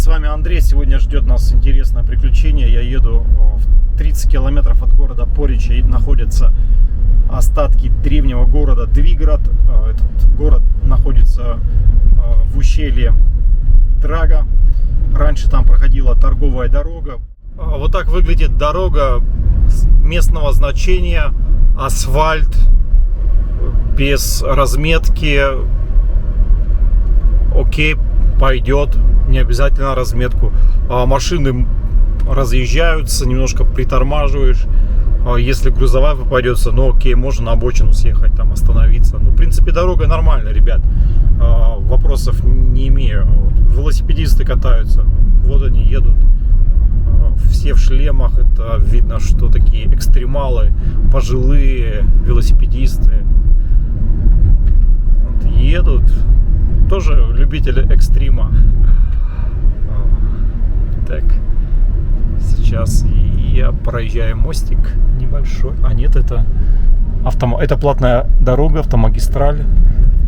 с вами Андрей. Сегодня ждет нас интересное приключение. Я еду в 30 километров от города Порича. И находятся остатки древнего города Двиград. Этот город находится в ущелье Драга. Раньше там проходила торговая дорога. Вот так выглядит дорога местного значения. Асфальт, без разметки. Окей, пойдет, не обязательно разметку. Машины разъезжаются, немножко притормаживаешь. Если грузовая попадется, ну окей, можно на обочину съехать, там остановиться. Ну, в принципе, дорога нормальная, ребят. Вопросов не имею. Велосипедисты катаются, вот они едут. Все в шлемах, это видно, что такие экстремалы, пожилые велосипедисты. Вот, едут. Тоже любители экстрима. Так, сейчас я проезжаю мостик небольшой. А нет, это платная дорога, автомагистраль.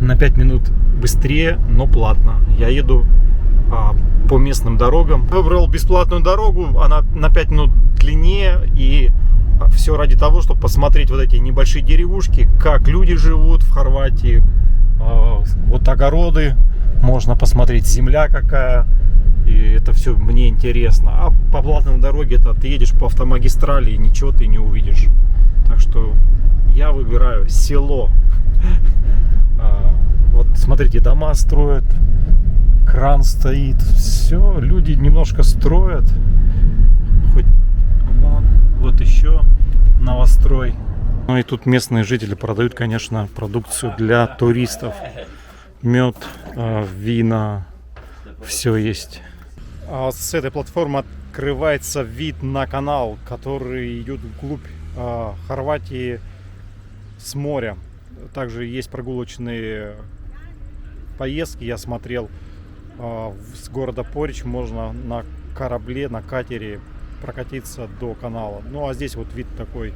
На 5 минут быстрее, но платно. Я еду по местным дорогам. Выбрал бесплатную дорогу, она на 5 минут длиннее. И все ради того, чтобы посмотреть вот эти небольшие деревушки, как люди живут в Хорватии. Вот огороды, можно посмотреть, земля какая, и это все мне интересно. А по платной дороге -то ты едешь по автомагистрали и ничего ты не увидишь. Так что я выбираю село. Вот смотрите, дома строят, кран стоит, все, люди немножко строят. Хоть вот еще новострой. Ну и тут местные жители продают, конечно, продукцию для туристов. Мед, вина, все есть. С этой платформы открывается вид на канал, который идет вглубь Хорватии с моря. Также есть прогулочные поездки, я смотрел, с города Порич можно на корабле, на катере прокатиться до канала. Ну а здесь вот вид такой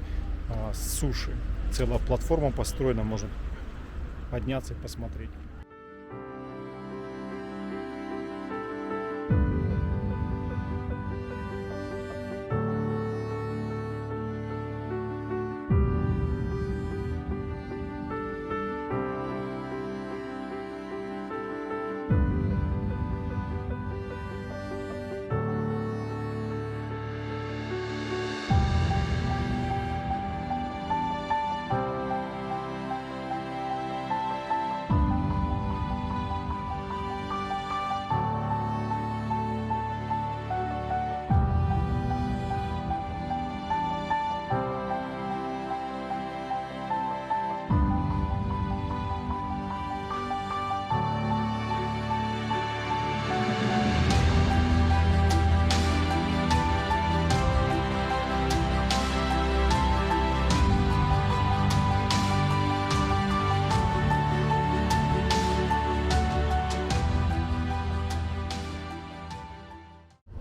с суши. Целая платформа построена, можно подняться и посмотреть.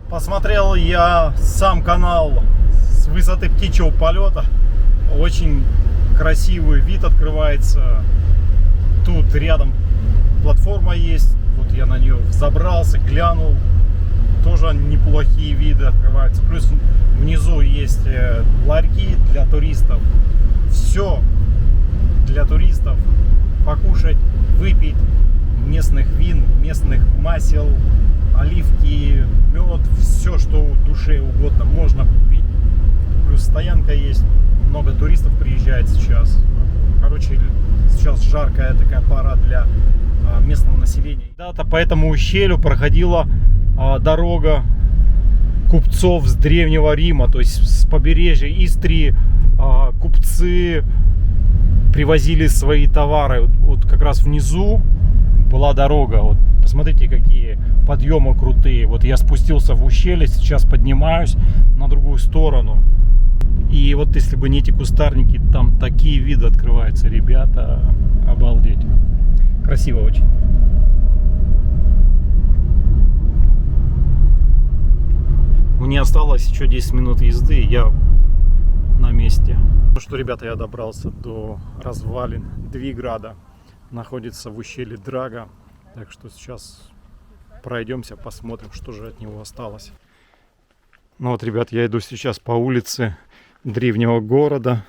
Посмотрел я сам канал с высоты птичьего полета. Очень красивый вид открывается. Тут рядом платформа есть. Вот я на нее взобрался, глянул. Тоже неплохие виды открываются. Плюс внизу есть ларьки для туристов. Все для туристов. Покушать, выпить местных вин, местных масел, оливки, мед, все, что душе угодно можно купить. Плюс стоянка есть, много туристов приезжает сейчас. Короче, сейчас жаркая такая пора для местного населения. Да-то по этому ущелью проходила дорога купцов с Древнего Рима, то есть с побережья Истрии купцы привозили свои товары. Вот как раз внизу была дорога. Вот посмотрите, какие подъемы крутые. Вот я спустился в ущелье, сейчас поднимаюсь на другую сторону. И вот если бы не эти кустарники, там такие виды открываются, ребята, обалдеть. Красиво очень. Мне осталось еще 10 минут езды, я на месте. Ну что, ребята, я добрался до развалин Двиграда. Находится в ущелье Драга. Так что сейчас пройдемся, посмотрим, что же от него осталось. Ну вот, ребят, я иду сейчас по улице древнего города.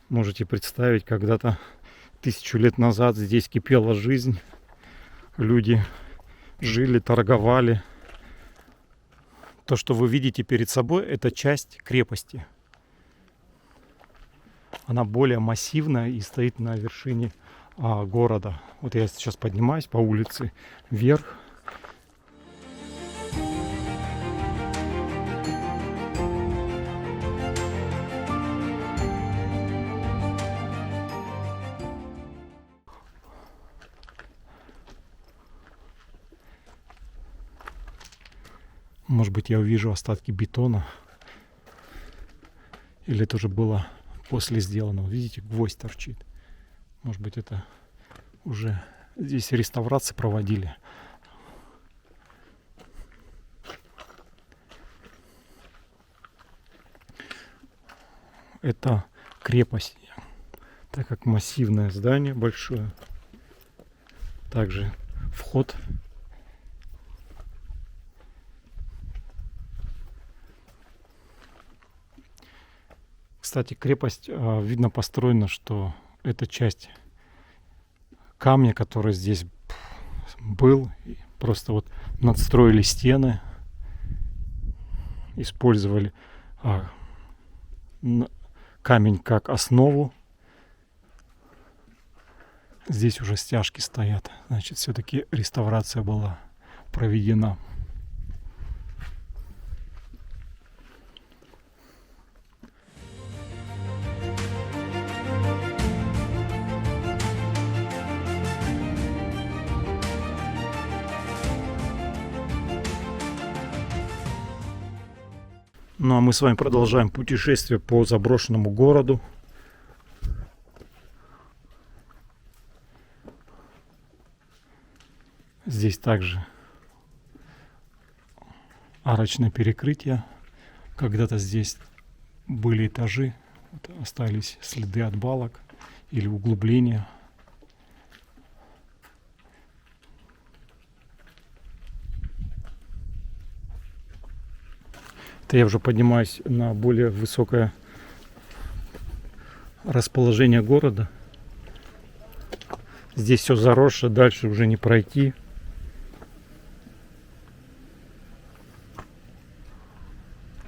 Можете представить, когда-то 1000 лет назад здесь кипела жизнь. Люди жили, торговали. То, что вы видите перед собой, это часть крепости. Она более массивная и стоит на вершине города. Вот я сейчас поднимаюсь по улице вверх. Может быть, я увижу остатки бетона. Или это уже было после сделанного. Видите, гвоздь торчит. Может быть, это уже здесь реставрации проводили. Это крепость, так как массивное здание большое. Также вход. Кстати, крепость, видно, построена, что это часть камня, который здесь был. Просто вот надстроили стены, использовали камень как основу. Здесь уже стяжки стоят. Значит, все-таки реставрация была проведена. Ну а мы с вами продолжаем путешествие по заброшенному городу. Здесь также арочное перекрытие. Когда-то здесь были этажи, вот остались следы от балок или углубления. Это я уже поднимаюсь на более высокое расположение города. Здесь все заросше, дальше уже не пройти.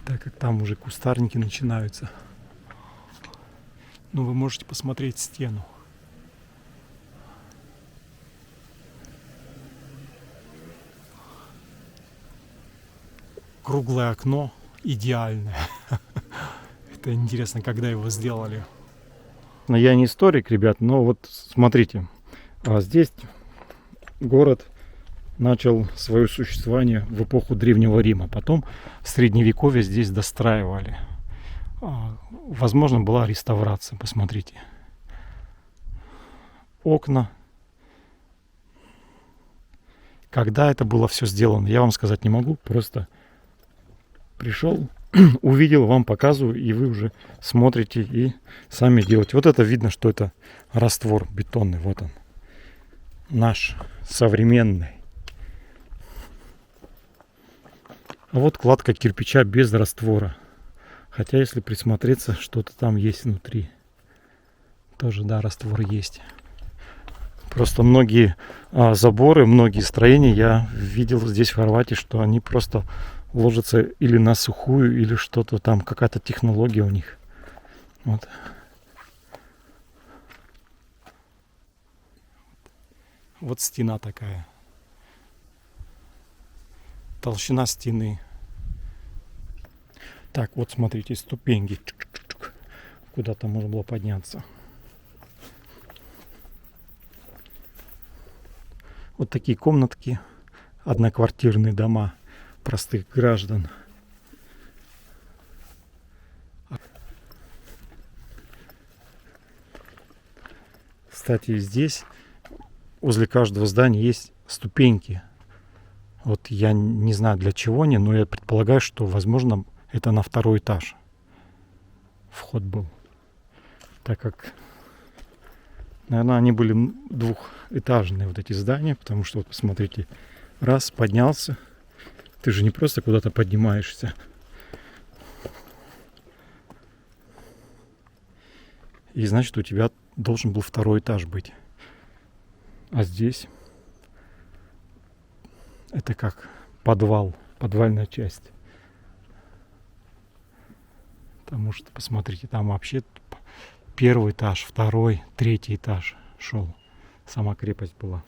Так как там уже кустарники начинаются. Но вы можете посмотреть стену. Круглое окно. Идеальное. Это интересно, когда его сделали. Но я не историк, ребят, но вот смотрите. Здесь город начал свое существование в эпоху Древнего Рима. Потом в Средневековье здесь достраивали. Возможно, была реставрация. Посмотрите. Окна. Когда это было все сделано, я вам сказать не могу. Просто пришел, увидел, вам показываю, и вы уже смотрите и сами делаете. Вот это видно, что это раствор бетонный. Вот он. Наш современный. А вот кладка кирпича без раствора. Хотя, если присмотреться, что-то там есть внутри. Тоже, да, раствор есть. Просто многие заборы, многие строения я видел здесь в Хорватии, что они просто ложатся или на сухую, или что-то там, какая-то технология у них. Вот. Вот стена такая. Толщина стены. Так, вот смотрите, ступеньки. Куда-то можно было подняться. Вот такие комнатки. Одноквартирные дома простых граждан. Кстати, здесь возле каждого здания есть ступеньки. Вот я не знаю, для чего они, но я предполагаю, что, возможно, это на 2-й этаж вход был. Так как, наверное, они были 2-этажные, вот эти здания, потому что, вот посмотрите, Раз, поднялся. Ты же не просто куда-то поднимаешься. И значит, у тебя должен был второй этаж быть. А здесь это как подвал, подвальная часть. Потому что, посмотрите, там вообще первый этаж, второй, третий этаж шел. Сама крепость была.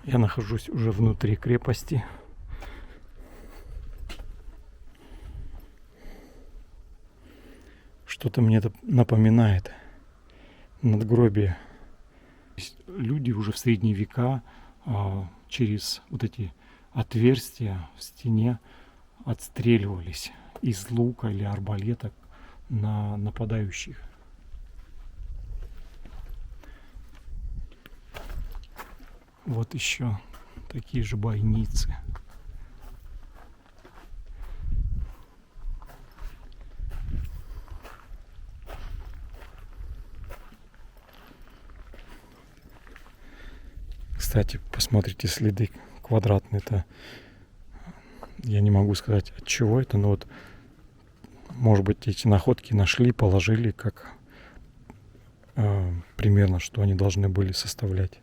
Я нахожусь уже внутри крепости. Что-то мне это напоминает надгробие. Люди уже в средние века через вот эти отверстия в стене отстреливались из лука или арбалета на нападающих. Вот еще такие же бойницы. Кстати, посмотрите, следы квадратные-то. Я не могу сказать, от чего это, но вот, может быть, эти находки нашли, положили, как примерно, что они должны были составлять.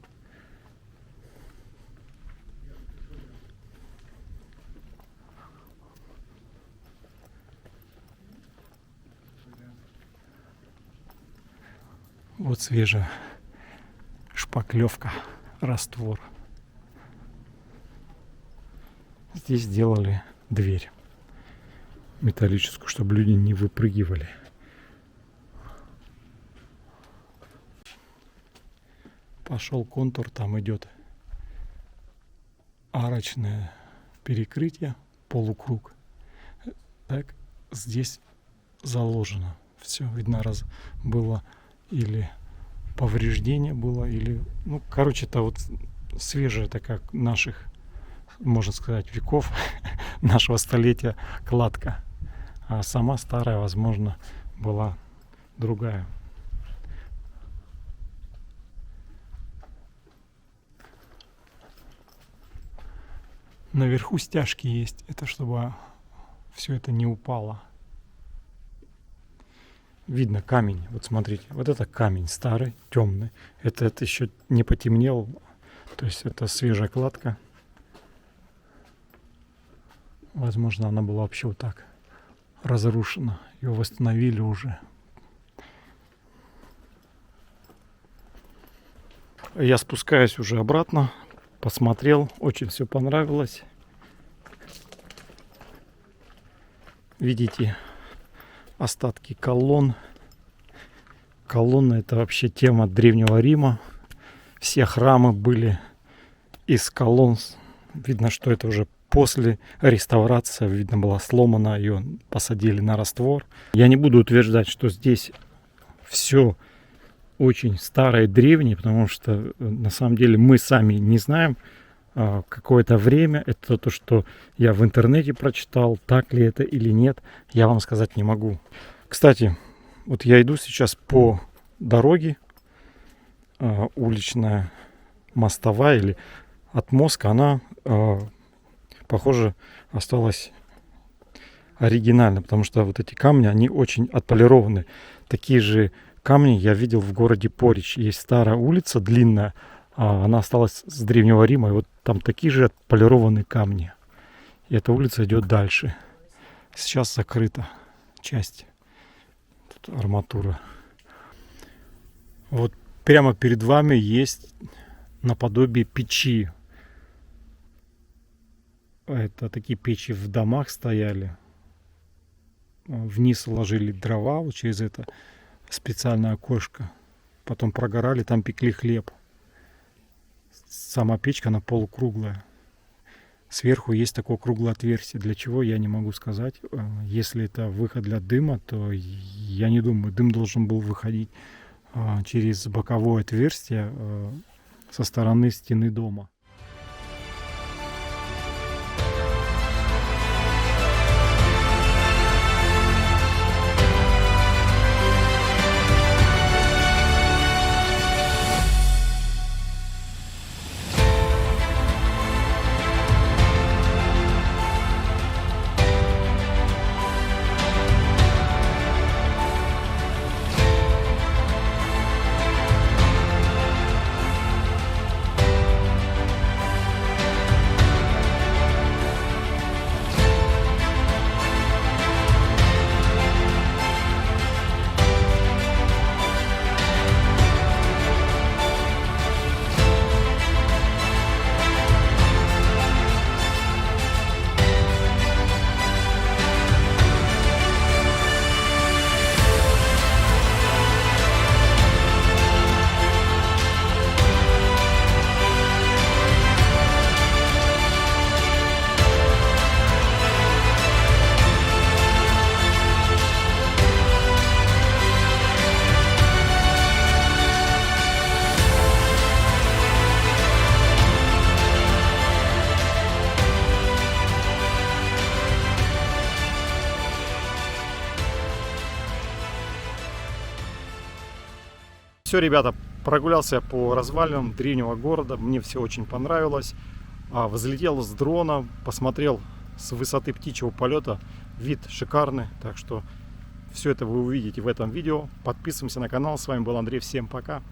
Вот свежая шпаклевка, раствор. Здесь сделали дверь металлическую, чтобы люди не выпрыгивали. Пошел контур, там идет арочное перекрытие, полукруг. Так, здесь заложено. Все, видно, раз было или повреждение было, или, ну, короче, это вот свежая такая наших, можно сказать, веков, нашего столетия кладка. А сама старая, возможно, была другая. Наверху стяжки есть, это чтобы все это не упало. Видно камень, вот смотрите, вот это камень старый, темный. Это еще не потемнел, то есть это свежая кладка. Возможно, она была вообще вот так разрушена. Ее восстановили уже. Я спускаюсь уже обратно. Посмотрел, очень все понравилось. Видите остатки колонн. Колонны — это вообще тема Древнего Рима. Все храмы были из колонн. Видно, что это уже после реставрации. Видно, была сломана, ее посадили на раствор. Я не буду утверждать, что здесь все очень старое и древнее, потому что на самом деле мы сами не знаем какое-то время. Это то, что я в интернете прочитал. Так ли это или нет, я вам сказать не могу. Кстати, вот я иду сейчас по дороге уличная мостовая или отмостка, она, похоже, осталась оригинально, потому что вот эти камни, они очень отполированы. Такие же камни я видел в городе Порич. Есть старая улица длинная, она осталась с Древнего Рима, и вот там такие же отполированные камни. И эта улица идет дальше. Сейчас закрыта часть. Тут арматура. Вот прямо перед вами есть наподобие печи. Это такие печи в домах стояли. Вниз ложили дрова вот через это специальное окошко. Потом прогорали, там пекли хлеб. Сама печка, она полукруглая. Сверху есть такое круглое отверстие. Для чего, я не могу сказать. Если это выход для дыма, то я не думаю, дым должен был выходить через боковое отверстие со стороны стены дома. Все, ребята, прогулялся по развалинам древнего города. Мне все очень понравилось. Взлетел с дрона, посмотрел с высоты птичьего полета. Вид шикарный. Так что все это вы увидите в этом видео. Подписываемся на канал. С вами был Андрей. Всем пока.